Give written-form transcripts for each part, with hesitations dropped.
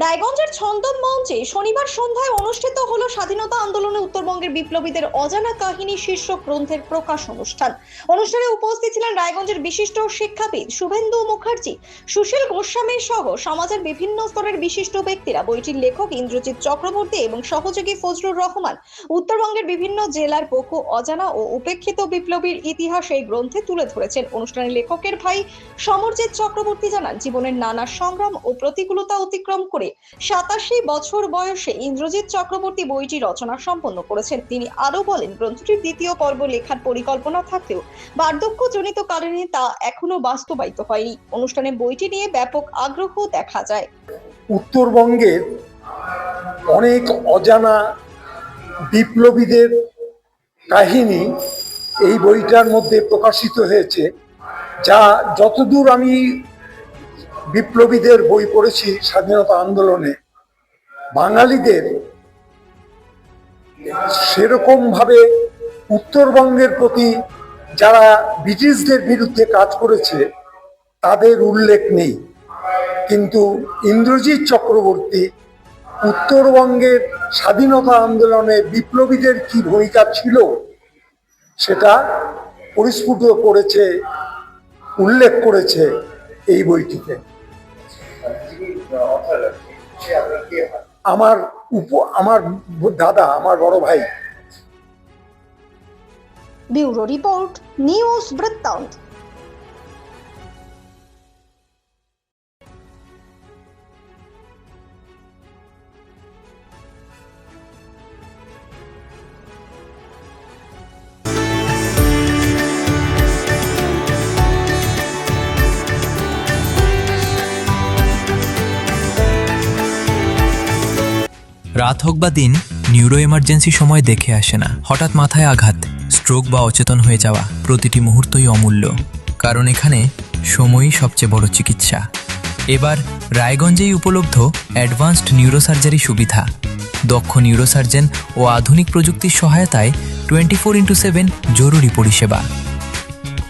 রায়গঞ্জের ছন্দম মঞ্চে শনিবার সন্ধ্যায় অনুষ্ঠিত হলো স্বাধীনতা আন্দোলনে উত্তরবঙ্গের বিপ্লবীদের অজানা কাহিনী শীর্ষক গ্রন্থের প্রকাশ অনুষ্ঠান। অনুষ্ঠানে উপস্থিত ছিলেন রায়গঞ্জের বিশিষ্ট শিক্ষাবিদ শুভেন্দু মুখার্জি, সুশীল গোস্বামী সহ সমাজের বিভিন্ন স্তরের বিশিষ্ট ব্যক্তিরা। বইটির লেখক ইন্দ্রজিৎ চক্রবর্তী এবং সহযোগী ফজলুর রহমান উত্তরবঙ্গের বিভিন্ন জেলার বহু অজানা ও উপেক্ষিত বিপ্লবীর ইতিহাস এই গ্রন্থে তুলে ধরেছেন। অনুষ্ঠানে লেখকের ভাই সমরজিৎ চক্রবর্তী জানান, জীবনের নানা সংগ্রাম ও প্রতিকূলতা অতিক্রম করে ৮৭ বছর বয়সে ইন্দ্রজিৎ চক্রবর্তী বইটি রচনা সম্পন্ন করেছেন। তিনি আরো বলেন, গ্রন্থটির দ্বিতীয় পর্ব লেখার পরিকল্পনা থাকলেও বার্ধক্যজনিত কারণে তা এখনো বাস্তবায়িত হয়নি। অনুষ্ঠানে বইটি নিয়ে ব্যাপক আগ্রহ দেখা যায়। উত্তরবঙ্গের অনেক অজানা বিপ্লবীদের কাহিনী এই বইটার মধ্যে প্রকাশিত হয়েছে, যা যতদূর আমি বিপ্লবীদের বই পড়েছি স্বাধীনতা আন্দোলনে, বাঙালিদের সেরকম ভাবে উত্তরবঙ্গের প্রতি যারা ব্রিটিশদের বিরুদ্ধে কাজ করেছে তাদের উল্লেখ নেই। কিন্তু ইন্দ্রজিৎ চক্রবর্তী উত্তরবঙ্গের স্বাধীনতা আন্দোলনে বিপ্লবীদের কি ভূমিকা ছিল সেটা পরিস্ফুট করেছে, উল্লেখ করেছে এই বইটিতে। আমার দাদা, আমার বড় ভাই। ব্যুরো রিপোর্ট, নিউজ বৃত্তান্ত। রাত হোক বা দিন, নিউরো এমার্জেন্সি সময় দেখে আসে না। হঠাৎ মাথায় আঘাত, স্ট্রোক বা অচেতন হয়ে যাওয়া, প্রতিটি মুহূর্তই অমূল্য, কারণ এখানে সময়ই সবচেয়ে বড় চিকিৎসা। এবার রায়গঞ্জেই উপলব্ধ অ্যাডভান্সড নিউরোসার্জারি সুবিধা। দক্ষ নিউরোসার্জন ও আধুনিক প্রযুক্তির সহায়তায় 24x7 জরুরি পরিষেবা।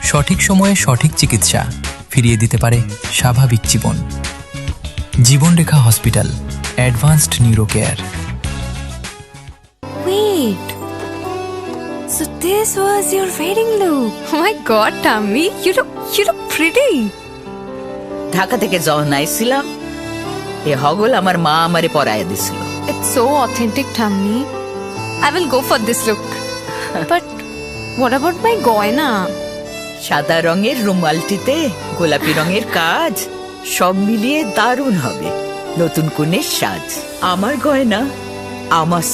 সঠিক সময়ে সঠিক চিকিৎসা ফিরিয়ে দিতে পারে স্বাভাবিক জীবন। Jibanrekha hospital, advanced neuro care. Wait, so this was your wedding look? Oh my God, Tammy, you look pretty. Dhaka থেকে যখন আইছিলাম, এ হগল আমার মা আমারে পরায় দিছিল। It's so authentic, Tammy. I will go for this look. But what about my goina? সাদা রঙের রুমালটিতে গোলাপি রঙের কাজ, সব মিলিয়ে দারুণ হবে। নতুন কনের সাজ। আমার গয়না আমার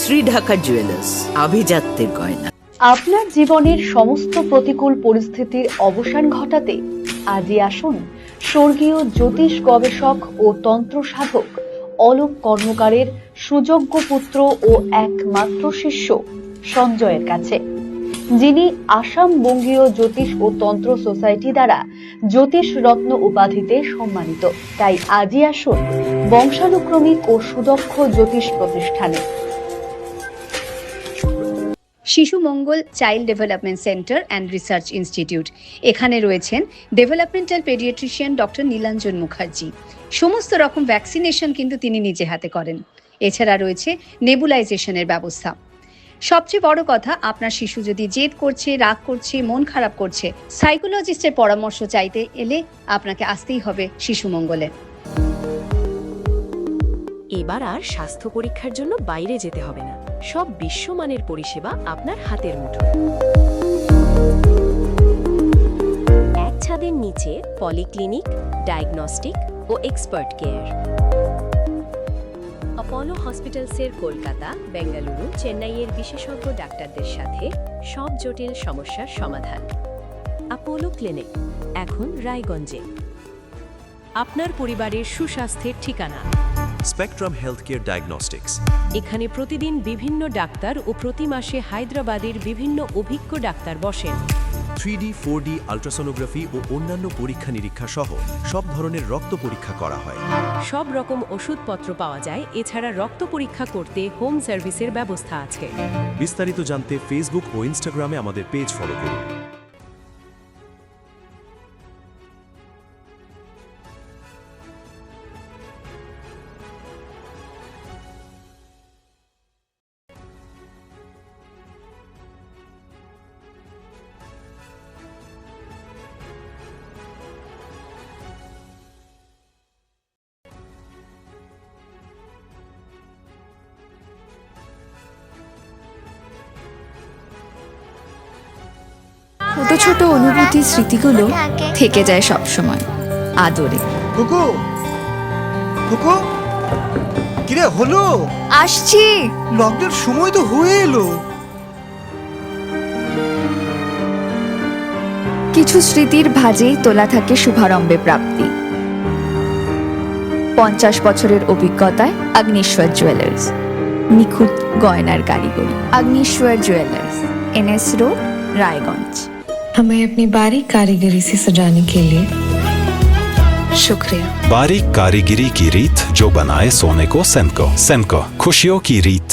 শ্রীঢাকা জুয়েলার্স, আভিজাত্যের গয়না। আপনার জীবনের সমস্ত প্রতিকূল পরিস্থিতির অবসান ঘটাতে আজই আসুন স্বর্গীয় জ্যোতিষ গবেষক ও তন্ত্র সাধক অলোক কর্মকারের সুযোগ্য পুত্র ও একমাত্র শিষ্য সঞ্জয়ের কাছে, যিনি আসাম বঙ্গীয় জ্যোতিষ ও তন্ত্র সোসাইটি দ্বারা জ্যোতিষ রত্ন উপাধিতে সম্মানিত। তাই আজই আসুন বংশানুক্রমিক ও সুদক্ষ জ্যোতিষ প্রতিষ্ঠানে। Shishu Mangal child development center and research institute. এখানে রয়েছেন developmental pediatrician doctor Nilanjan Mukherjee. সমস্ত রকম ভ্যাকসিনেশন কিন্তু তিনি নিজে হাতে করেন। এছাড়া রয়েছে নেবুলাইজেশনের ব্যবস্থা। সবচেয়ে বড় কথা, আপনার শিশু যদি জেদ করছে, রাগ করছে, মন খারাপ করছে, সাইকোলজিস্টের পরামর্শ চাইতে এলে আপনাকে আসতেই হবে শিশু মঙ্গলে। এবার আর স্বাস্থ্য পরীক্ষার জন্য বাইরে যেতে হবে না। সব বিশ্বমানের পরিষেবা আপনার হাতের মুঠোয়। এক ছাদের নিচে পলিক্লিনিক, ডায়াগনস্টিক ও এক্সপার্ট কেয়ার। অপোলো হসপিটালসের কলকাতা, বেঙ্গালুরু, চেন্নাইয়ের বিশেষজ্ঞ ডাক্তারদের সাথে সব জটিল সমস্যার সমাধান। অপোলো ক্লিনিক এখন রায়গঞ্জে। আপনার পরিবারের সুস্বাস্থ্যের ঠিকানা। Spectrum healthcare diagnostics. এখানে প্রতিদিন বিভিন্ন ডাক্তার ও প্রতি মাসে হায়দ্রাবাদের বিভিন্ন অভিজ্ঞ ডাক্তার বসেন। 3D, 4D আল্ট্রাসোনোগ্রাফি ও অন্যান্য পরীক্ষা নিরীক্ষা সহ সব ধরনের রক্ত পরীক্ষা করা হয়। সব রকম ওষুধপত্র পাওয়া যায়। এছাড়া রক্ত পরীক্ষা করতে হোম সার্ভিসের ব্যবস্থা আছে। বিস্তারিত জানতে ফেসবুক ও ইনস্টাগ্রামে আমাদের পেজ ফলো করুন। ছোট অনুভূতি স্মৃতিগুলো থেকে যায় সব সময় আদরে। কুকু কুকু কিরে হলো? আসছি। লকডাউন সময় তো হয়ে এলো। কিছু স্মৃতির ভাজেই তোলা থাকে শুভারম্ভে প্রাপ্তি। 50 বছরের অভিজ্ঞতায় অগ্নিশ্বর জুয়েলার্স, নিখুঁত গয়নার কারিগরি। Agnishwar jewellers, NS road, Raiganj. हमें अपनी बारीक कारीगरी से सजाने के लिए शुक्रिया। बारीक कारीगरी की रीत जो बनाए सोने को सेमको। सेमको, खुशियों की रीत।